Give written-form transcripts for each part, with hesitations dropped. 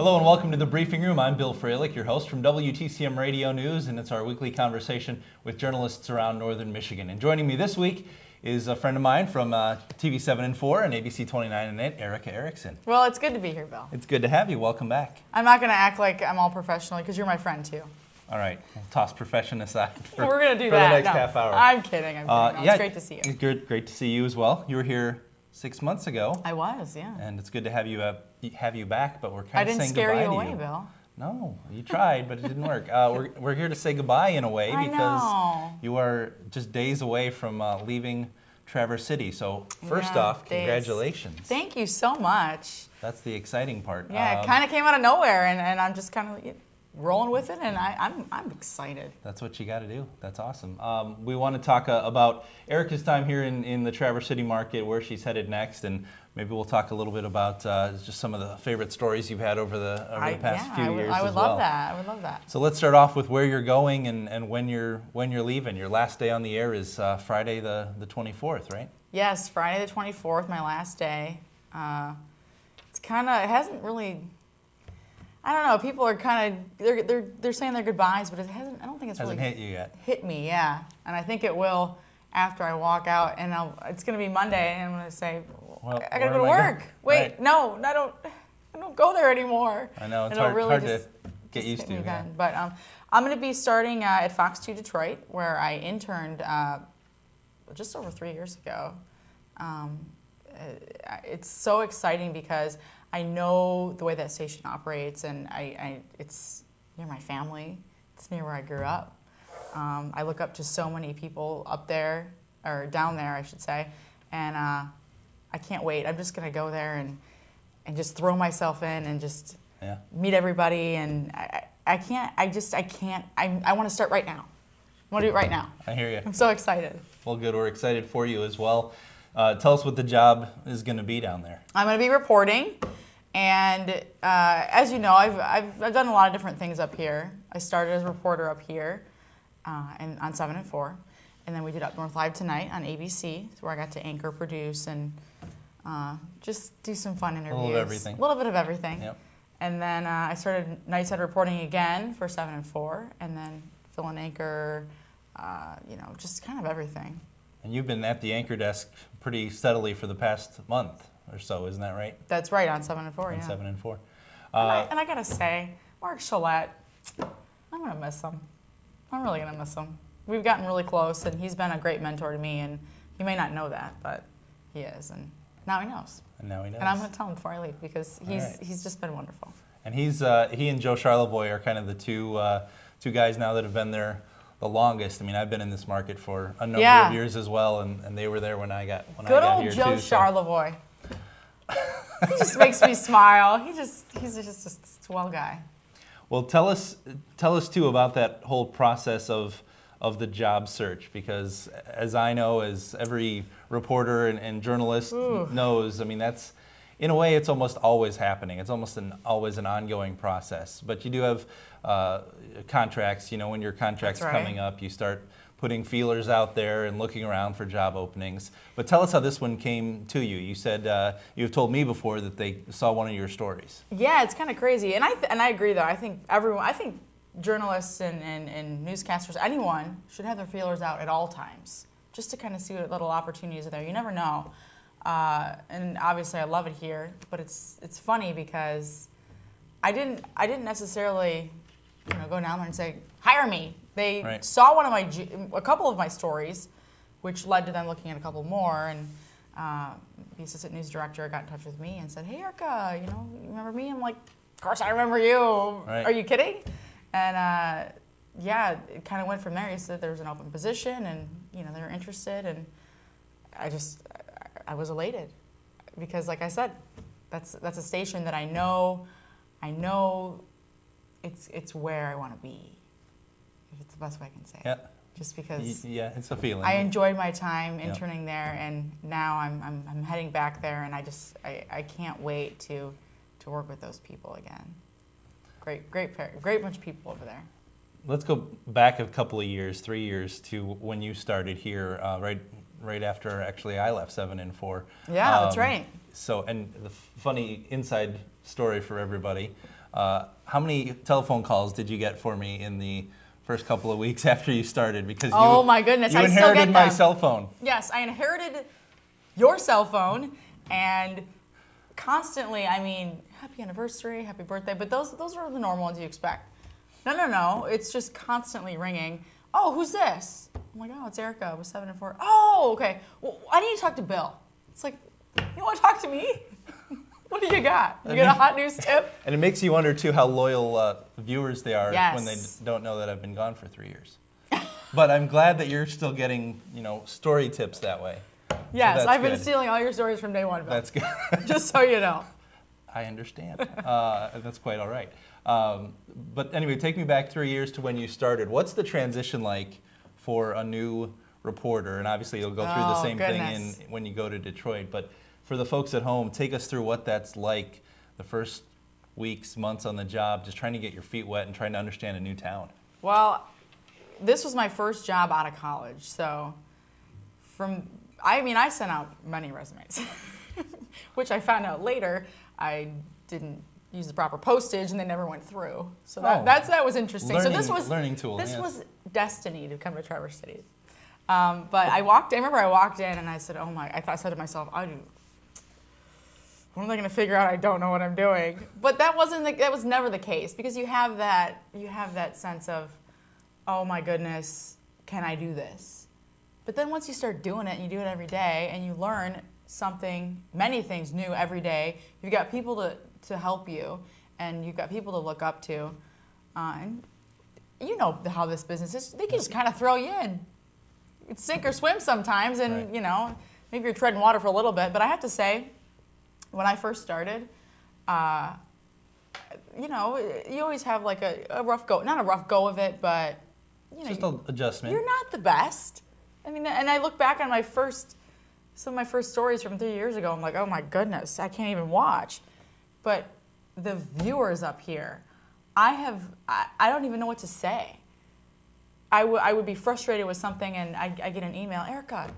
Hello and welcome to the Briefing Room. I'm Bill Freilich, your host from WTCM Radio News, and it's our weekly conversation with journalists around northern Michigan. And joining me this week is a friend of mine from TV 7 and 4 and ABC 29 and 8, Erica Erickson. Well, it's good to be here, Bill. It's good to have you. Welcome back. I'm not going to act like I'm all professional because you're my friend too. All right, we'll toss profession aside for, We're going to do for that. the next half hour. I'm kidding. No, it's great to see you. Great to see you as well. You were here 6 months ago. I was, yeah. And it's good to have you back, but we're kind of saying goodbye to you. I didn't scare you away, Bill. No, you tried, but it didn't work. We're here to say goodbye in a way because you are just days away from leaving Traverse City. So first off, congratulations. Thank you so much. That's the exciting part. Yeah, it kind of came out of nowhere, and I'm just kind of rolling with it, and I'm excited. That's what you got to do. That's awesome. We want to talk about Erica's time here in the Traverse City market, where she's headed next, and maybe we'll talk a little bit about just some of the favorite stories you've had over the past few years. I would as well. love that. I would love that. So let's start off with where you're going and when you're leaving. Your last day on the air is Friday the 24th, right? Yes, Friday the 24th, my last day. It hasn't really. I don't know. People are kind of they're saying their goodbyes, but it hasn't. I don't think it's hasn't really hit you yet. Hit me, yeah. And I think it will after I walk out, and it's going to be Monday, and I'm going to say, well, I got to go to work. Wait, right. No, I don't go there anymore. I know it's hard to get used to. Yeah. But I'm going to be starting at Fox 2 Detroit, where I interned just over 3 years ago. It's so exciting because I know the way that station operates, and it's near my family. It's near where I grew up. I look up to so many people up there, or down there, I should say, and I can't wait. I'm just going to go there and just throw myself in and just meet everybody. And I can't. I want to start right now. I want to do it right now. I hear you. I'm so excited. Well, good. We're excited for you as well. Tell us what the job is going to be down there. I'm going to be reporting. And as you know, I've done a lot of different things up here. I started as a reporter up here and on 7 and 4. And then we did Up North Live tonight on ABC, where I got to anchor, produce, and just do some fun interviews. A little of everything. A little bit of everything. Yep. And then I started Nightside reporting again for 7 and 4, and then fill and anchor, just kind of everything. And you've been at the anchor desk pretty steadily for the past month or so, isn't that right? That's right, on 7 and 4, on 7 and 4. And I gotta say, Mark Chalette, I'm gonna miss him. I'm really gonna miss him. We've gotten really close, and he's been a great mentor to me, and he may not know that, but he is, and now he knows. And now he knows. And I'm gonna tell him before I leave, because he's just been wonderful. And he and Joe Charlevoix are kind of the two guys now that have been there the longest. I mean, I've been in this market for a number of years as well, and they were there when I got here too. Good old Joe Charlevoix. He just makes me smile. He's just a swell guy. Well, tell us too about that whole process of the job search, because as I know, as every reporter and journalist knows, I mean, that's, in a way, it's almost always happening. It's almost always an ongoing process. But you do have contracts. You know, when your contract's coming up, you start putting feelers out there and looking around for job openings. But tell us how this one came to you. You said you've told me before that they saw one of your stories. Yeah, it's kind of crazy, and I agree though. I think journalists and newscasters, anyone should have their feelers out at all times, just to kind of see what little opportunities are there. You never know. And obviously I love it here, but it's funny because I didn't necessarily go down there and say, hire me. They saw a couple of my stories, which led to them looking at a couple more, and the assistant news director got in touch with me and said, hey Erica, you remember me? I'm like, of course I remember you. Right. Are you kidding? And it kind of went from there. He said there was an open position, and they were interested, and I was elated because, like I said, that's a station that I know it's where I want to be. If it's the best way I can say it. Yeah. Just because. Yeah, it's a feeling. I enjoyed my time interning there, and now I'm heading back there, and I can't wait to work with those people again. Great bunch of people over there. Let's go back a couple of years, 3 years, to when you started here, right after actually I left 7 and 4. Yeah, that's right. So, and the funny inside story for everybody, How many telephone calls did you get for me in the first couple of weeks after you started? Because oh my goodness, you I inherited still get my them. cell phone. Yes, I inherited your cell phone, and constantly, I mean, happy anniversary, happy birthday, but those are the normal ones you expect. No, it's just constantly ringing. Oh, who's this? I'm like, oh, it's Erica with 7 and 4. Oh, okay. Well, I need to talk to Bill. It's like, you want to talk to me? What do you got? You got a hot news tip? And it makes you wonder, too, how loyal viewers they are Yes. when they don't know that I've been gone for 3 years. But I'm glad that you're still getting, story tips that way. Yes, So I've been good. stealing all your stories from day one, Bill. That's good. Just so you know. I understand. That's quite all right. But anyway, take me back 3 years to when you started. What's the transition like for a new reporter? And obviously you'll go through the same goodness. thing when you go to Detroit. But for the folks at home, take us through what that's like the first weeks, months on the job, just trying to get your feet wet and trying to understand a new town. Well, this was my first job out of college, so I sent out many resumes, which I found out later I didn't use the proper postage and they never went through. So that was interesting. Learning tool. This yes. was destiny to come to Traverse City. But I remember I walked in and I said, oh my, I said to myself, when are they going to figure out I don't know what I'm doing? But that was never the case, because you have that sense of, oh my goodness, can I do this? But then once you start doing it and you do it every day and you learn many things new every day, you've got people to help you and you've got people to look up to. And you know how this business is. They can just kind of throw you in. It's sink or swim sometimes, and right. Maybe you're treading water for a little bit. But I have to say, when I first started, you always have like a rough go, not a rough go of it, but just an adjustment. You're not the best. I mean, and I look back on some of my first stories from 3 years ago. I'm like, oh my goodness, I can't even watch. But the viewers up here, I don't even know what to say. I would be frustrated with something, and I get an email, Erica,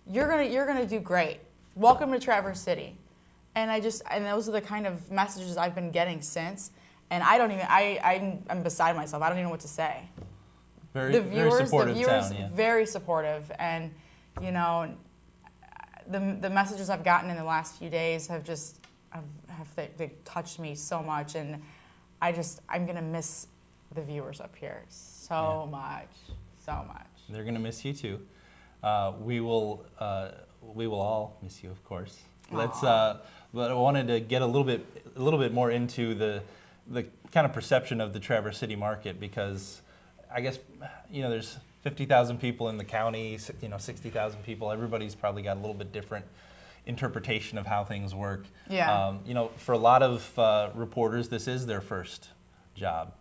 you're gonna do great. Welcome to Traverse City. And those are the kind of messages I've been getting since. And I'm beside myself. I don't even know what to say. Very supportive town, yeah. Very supportive, and the messages I've gotten in the last few days have they touched me so much, and I'm gonna miss the viewers up here so much. They're gonna miss you too. We will all miss you, of course. But I wanted to get a little bit more into the kind of perception of the Traverse City market, because I guess there's 50,000 people in the county, 60,000 people. Everybody's probably got a little bit different interpretation of how things work. Yeah. For a lot of reporters, this is their first job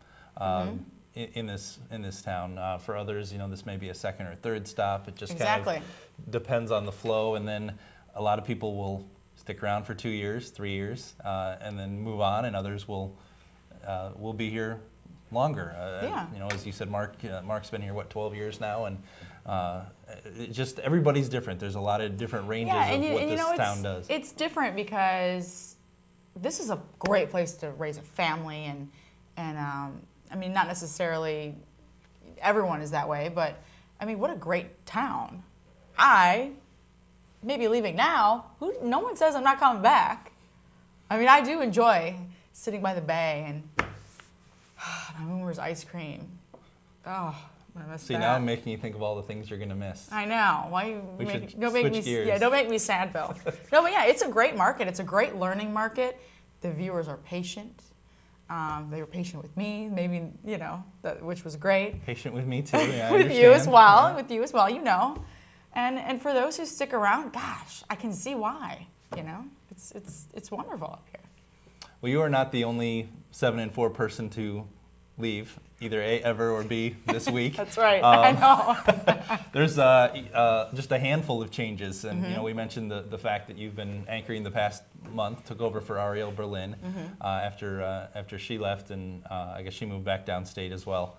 in this town. For others, this may be a second or third stop. It just kind of depends on the flow, and then a lot of people will stick around for 2 years, 3 years, and then move on, and others will be here longer. As you said, Mark's been here 12 years now, and just everybody's different. There's a lot of different ranges of what this town does. It's different because this is a great place to raise a family, and I mean, not necessarily everyone is that way, but I mean, what a great town. I may be leaving now. No one says I'm not coming back. I mean, I do enjoy sitting by the bay and Moomer's ice cream. Oh, I'm gonna miss that. See, now I'm making you think of all the things you're gonna miss. I know. Why don't make me sad, Bill. No, but yeah, it's a great market. It's a great learning market. The viewers are patient. They were patient with me, maybe, which was great. Patient with me too. Yeah, with you as well. With you as well, And for those who stick around, gosh, I can see why. It's wonderful up here. Well, you are not the only 7 and 4 person to leave, either A, ever, or B, this week. That's right. I know. There's just a handful of changes, and we mentioned the fact that you've been anchoring the past month, took over for Ariel Berlin after she left, and I guess she moved back downstate as well.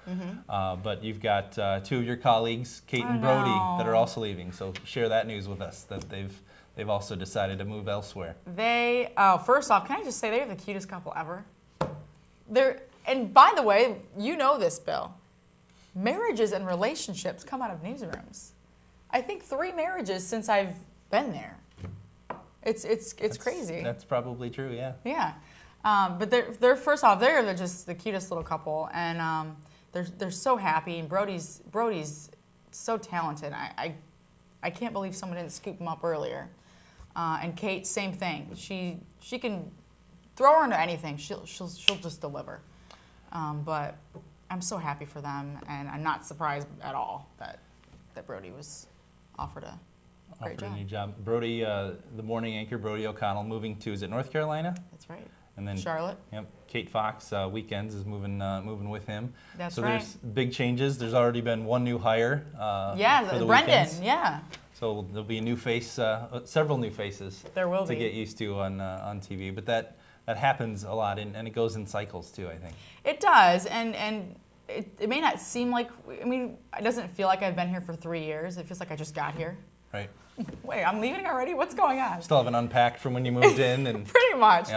But you've got 2 of your colleagues, Kate and Brody, that are also leaving. So share that news with us, that they've also decided to move elsewhere. First off, can I just say they're the cutest couple ever? And by the way, you know this, Bill. Marriages and relationships come out of newsrooms. I think 3 marriages since I've been there. It's crazy. That's probably true. Yeah. Yeah. But they're first off, they're just the cutest little couple, and they're so happy. And Brody's so talented. I can't believe someone didn't scoop him up earlier. And Kate, same thing. She can throw her into anything. She'll just deliver. But I'm so happy for them, and I'm not surprised at all that Brody was offered a great job. A new job. Brody, the morning anchor, Brody O'Connell, moving to, is it North Carolina? That's right. And then Charlotte. Yep. Kate Fox, weekends, is moving with him. That's so right. So there's big changes. There's already been one new hire. For the Brendan. weekends. Yeah. So there'll be a new face, several new faces. There will to be. get used to on TV. But that happens a lot, and it goes in cycles too, I think. It does, and it may not seem like, I mean, it doesn't feel like I've been here for 3 years. It feels like I just got here. Right. Wait, I'm leaving already? What's going on? Still haven't unpacked from when you moved in. And Pretty much.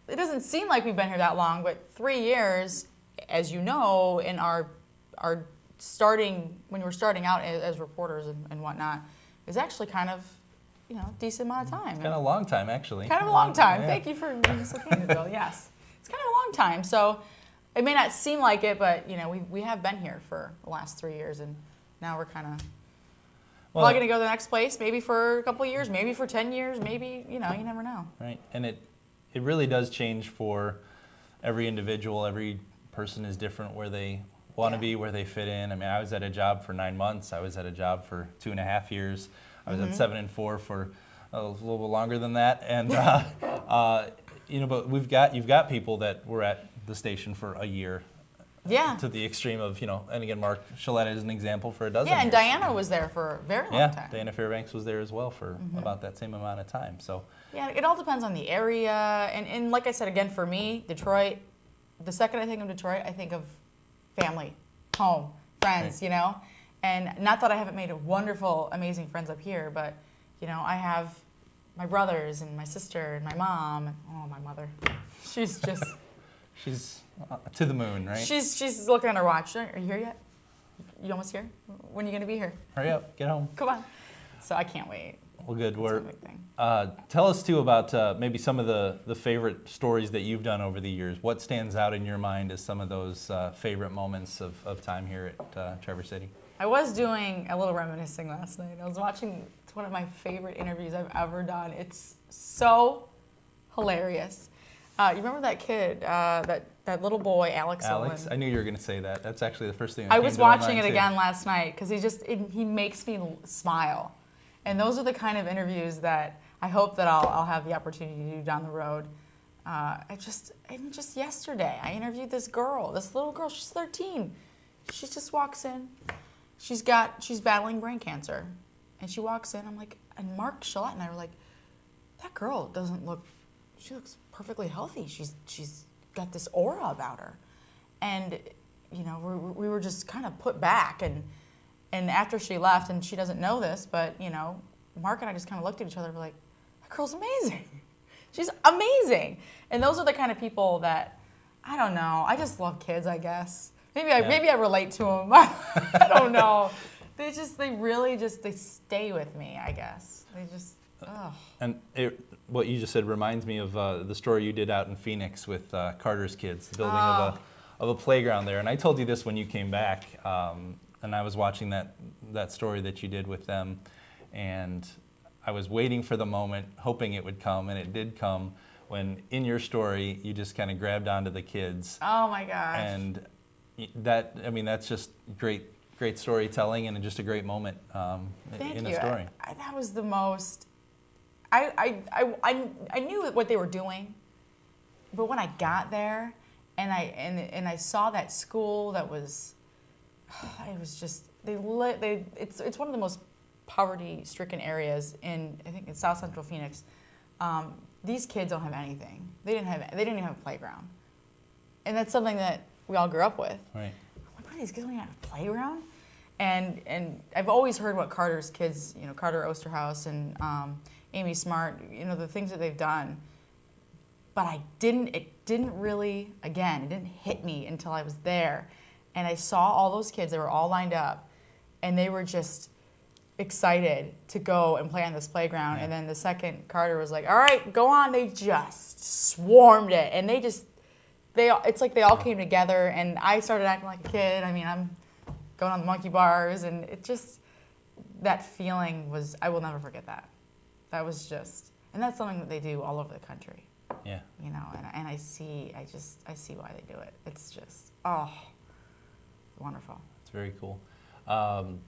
It doesn't seem like we've been here that long, but 3 years, as you know, in our starting, when you were starting out as reporters and whatnot, is actually kind of, decent amount of time. Kind of a long time, actually. Kind of a long time. Yeah. Thank you for being so candid, Bill. Yes. It's kind of a long time. So it may not seem like it, but, we have been here for the last 3 years, and now we're kind of probably going to go to the next place, maybe for a couple of years, maybe for 10 years, maybe, you never know. Right. And it really does change for every individual. Every person is different where they want to be, where they fit in. I mean, I was at a job for 9 months. I was at a job for 2.5 years. I was at 7 and 4 for a little bit longer than that. And, but you've got people that were at the station for a year. Yeah. To the extreme of, and again, Mark Shillette is an example for a dozen years. years. Diana was there for a very long time. Diana Fairbanks was there as well for about that same amount of time. So. Yeah, it all depends on the area. And like I said, again, for me, Detroit, the second I think of Detroit, I think of family, home, friends, right. And not that I haven't made wonderful, amazing friends up here, but, I have my brothers and my sister and my mom. And, my mother. She's just... She's to the moon, right? She's looking at her watch. Are you here yet? You almost here? When are you going to be here? Hurry up, get home. Come on. So I can't wait. Well, good. That's a big thing. Tell us, too, about maybe some of the favorite stories that you've done over the years. What stands out in your mind as some of those favorite moments of time here at Traverse City? I was doing a little reminiscing last night. I was watching one of my favorite interviews I've ever done. It's so hilarious. You remember that kid, that little boy, Alex Alex? Owen? I knew you were going to say that. That's actually the first thing that I came was to my watching mind, it too. again last night because he makes me smile. And those are the kind of interviews that I hope that I'll have the opportunity to do down the road. Just yesterday, I interviewed this little girl. She's 13. She just walks in. She's battling brain cancer. And she walks in, and Mark Shillette and I were like, that girl she looks perfectly healthy. She's got this aura about her. And, we were just kind of put back. And after she left, and she doesn't know this, but, Mark and I just kind of looked at each other and were like, that girl's amazing. She's amazing. And those are the kind of people that, I don't know, I just love kids, I guess. Maybe I relate to them. I don't know. They stay with me, I guess. They just, ugh. And what you just said reminds me of the story you did out in Phoenix with Carter's kids, the building of a playground there. And I told you this when you came back, and I was watching that story that you did with them, and I was waiting for the moment, hoping it would come, and it did come, when in your story you just kind of grabbed onto the kids. Oh my gosh. And that's just great storytelling and just a great moment in a story. That was the most. I knew what they were doing, but when I got there, and I saw that school that was, it was just it's one of the most poverty-stricken areas in, I think, in South Central Phoenix. These kids don't have anything. They didn't even have a playground, and that's something that we all grew up with. Right. I'm like, what are these kids don't have a playground? And I've always heard what Carter's kids, Carter Osterhaus and Amy Smart, the things that they've done. But didn't really, again, it didn't hit me until I was there. And I saw all those kids, they were all lined up, and they were just excited to go and play on this playground. And then the second Carter was like, all right, go on. They just swarmed it. And it's like they all came together, and I started acting like a kid. I mean, I'm going on the monkey bars, and it just, that feeling was, I will never forget that. That was just, and that's something that they do all over the country. Yeah. You know, and I see why they do it. It's just, wonderful. It's very cool.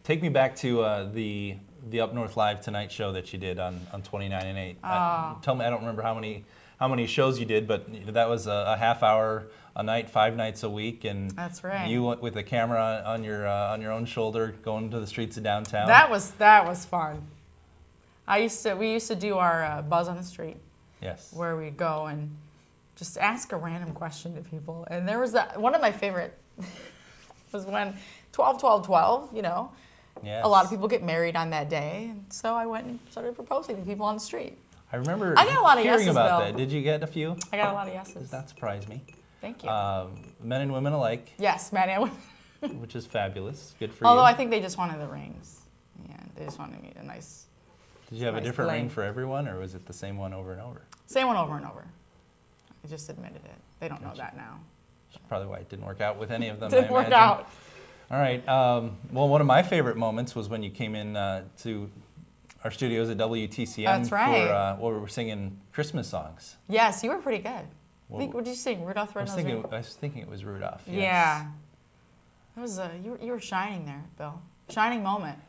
Take me back to the Up North Live Tonight show that you did on 29 and 8. Tell me, I don't remember how many shows you did, but that was a half hour a night, 5 nights a week, and that's right. You went with a camera on your own shoulder, going to the streets of downtown. That was fun. We used to do our Buzz on the Street. Yes. Where we go and just ask a random question to people, and there was one of my favorite was when 12-12-12, you know. Yes. A lot of people get married on that day, and so I went and started proposing to people on the street. I remember I got a lot of hearing yeses, about Bill. that. Did you get a few? I got a lot of yeses. Does that surprise me? Thank you. Men and women alike. Yes, men and women. Which is fabulous. Good for you. Although I think they just wanted the rings. Yeah, they just wanted me a nice. Did you have a different bling. ring for everyone, or was it the same one over and over? Same one over and over. I just admitted it. They don't know that now. That's probably why it didn't work out with any of them. Didn't work out. All right. Well, one of my favorite moments was when you came in to our studios at WTCM. That's right. For we were singing Christmas songs. Yes, you were pretty good. Well, what did you sing? Rudolph the Red-Nosed Reindeer? I was thinking it was Rudolph. Yes. Yeah. It was you were shining there, Bill. Shining moment.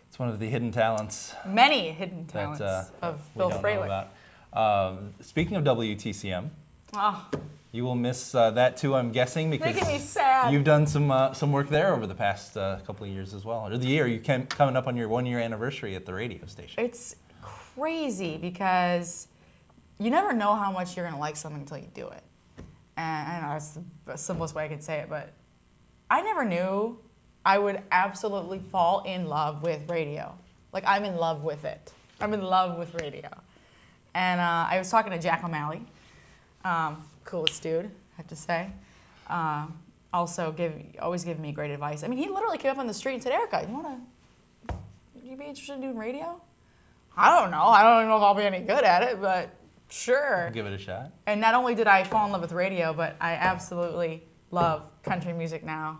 It's one of the hidden talents. Many hidden talents of Bill Fralick. Speaking of WTCM, you will miss that too, I'm guessing, because making me sad. You've done some work there over the past couple of years as well, or the year. You coming up on your 1-year anniversary at the radio station. It's crazy because you never know how much you're going to like something until you do it. And I know that's the simplest way I could say it, but I never knew I would absolutely fall in love with radio. Like, I'm in love with it. I'm in love with radio. And I was talking to Jack O'Malley, coolest dude, I have to say. Also, always giving me great advice. I mean, he literally came up on the street and said, Erica, would you be interested in doing radio? I don't know. I don't know if I'll be any good at it, but sure. Give it a shot. And not only did I fall in love with radio, but I absolutely love country music now.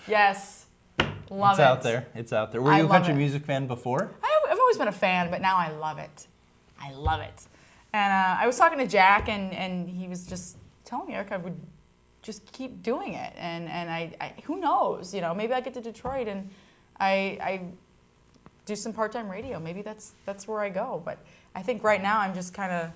Yes, love It's it. out there. It's out there. Were you a country music fan before? I've always been a fan, but now I love it. I love it. And I was talking to Jack, and he was just telling me, Eric, I would just keep doing it. And I who knows, you know, maybe I get to Detroit and I do some part-time radio. Maybe that's where I go. But I think right now I'm just I'm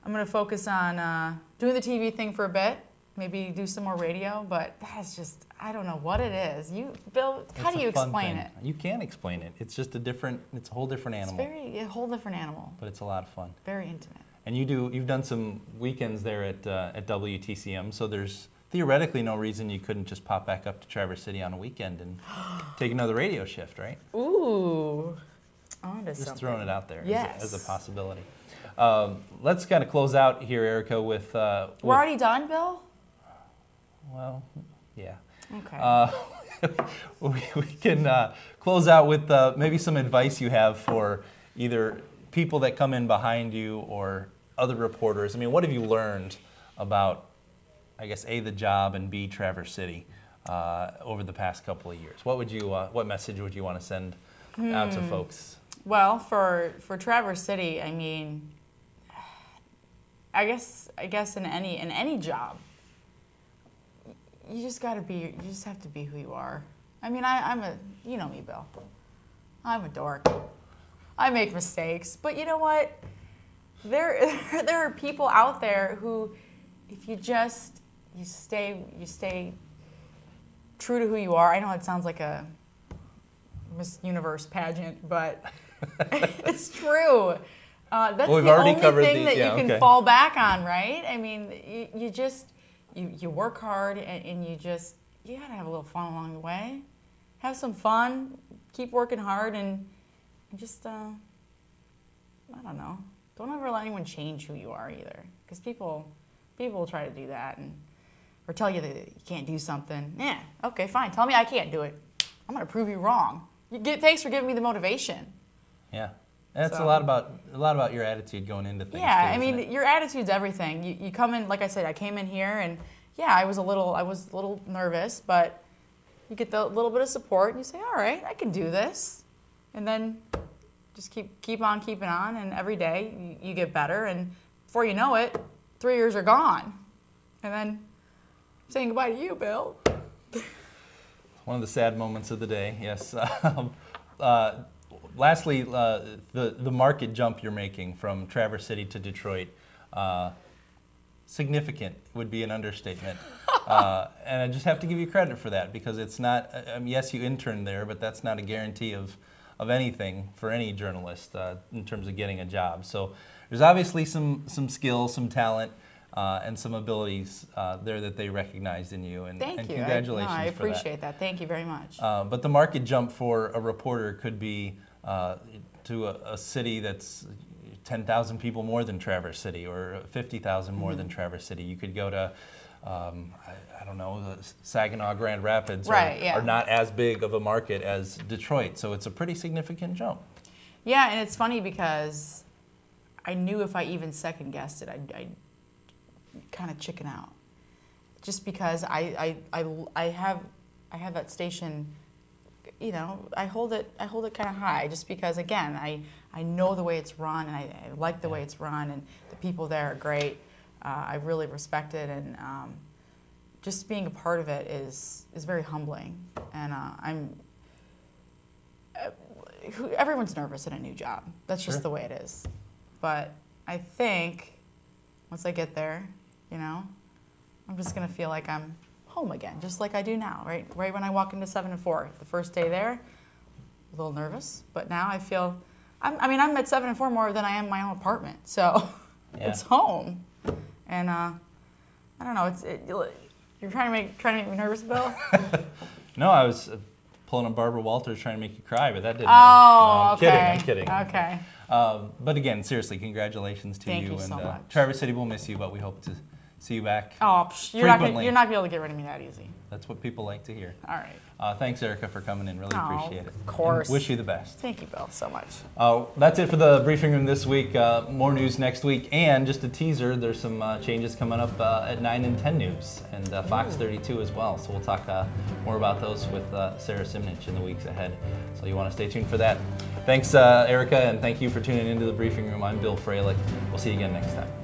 going to focus on doing the TV thing for a bit. Maybe do some more radio, but that's just, I don't know what it is. Bill, how do you explain it? You can't explain it. It's just it's a whole different animal. It's a whole different animal. But it's a lot of fun. Very intimate. And you've done some weekends there at WTCM, so there's theoretically no reason you couldn't just pop back up to Traverse City on a weekend and take another radio shift, right? Ooh, just throwing it out there as a possibility. Let's kind of close out here, Erica, with... We're already done, Bill? Well, yeah. Okay. We can close out with maybe some advice you have for either people that come in behind you or other reporters. I mean, what have you learned about, I guess, A, the job, and B, Traverse City over the past couple of years? What message would you want to send out to folks? Well, for Traverse City, I mean, I guess in any job, you just have to be who you are. I mean, you know me, Bill. I'm a dork. I make mistakes, but you know what? There are people out there who, if you stay true to who you are. I know it sounds like a Miss Universe pageant, but it's true. That's the only thing that you can fall back on, right? I mean, you work hard and you gotta have a little fun along the way. Have some fun, keep working hard, and just, I don't know. Don't ever let anyone change who you are either. Because people People will try to do that or tell you that you can't do something. Yeah, okay, fine. Tell me I can't do it. I'm going to prove you wrong. Thanks for giving me the motivation. Yeah. That's a lot about your attitude going into things. Yeah, too, I mean, your attitude's everything. You come in, like I said, I came in here and yeah, I was a little nervous, but you get the little bit of support and you say, all right, I can do this. And then just keep on keeping on, and every day you get better, and before you know it, 3 years are gone. And then I'm saying goodbye to you, Bill. One of the sad moments of the day, yes. Lastly, the market jump you're making from Traverse City to Detroit, significant would be an understatement. And I just have to give you credit for that, because it's not, yes, you interned there, but that's not a guarantee of anything for any journalist in terms of getting a job. So there's obviously some skill, some talent, and some abilities there that they recognized in you. And, Thank you. Congratulations I for that. appreciate that. Thank you very much. But the market jump for a reporter could be to a city that's 10,000 people more than Traverse City, or 50,000 more than Traverse City. You could go to, I don't know, Saginaw, Grand Rapids, are not as big of a market as Detroit. So it's a pretty significant jump. Yeah, and it's funny because I knew if I even second guessed it, I'd kind of chicken out. Just because I have that station, you know, I hold it kind of high, just because, again, I know the way it's run, and I like the way it's run, and the people there are great. I really respect it, and just being a part of it is very humbling. And everyone's nervous in a new job. That's just the way it is. But I think once I get there, you know, I'm just gonna feel like I'm home again, just like I do now, right? Right when I walk into 7 and 4, the first day there, a little nervous, but now I feel, I'm at 7 and 4 more than I am in my own apartment, so it's home. And I don't know, you're trying to make me nervous, Bill? No, I was pulling a Barbara Walters trying to make you cry, but that didn't. Oh, no, okay. I'm kidding. Okay. But again, seriously, congratulations to you. Thank you so much. Traverse City will miss you, but we hope to see you back. Oh, you're not gonna be able to get rid of me that easy. That's what people like to hear. All right. Thanks, Erica, for coming in. Really appreciate it. Of course. And wish you the best. Thank you, Bill, so much. That's it for the briefing room this week. More news next week, and just a teaser, there's some changes coming up at 9 and 10 News, and Fox 32 as well. So we'll talk more about those with Sarah Simnich in the weeks ahead. So you want to stay tuned for that. Thanks, Erica, and thank you for tuning into the briefing room. I'm Bill Freilich. We'll see you again next time.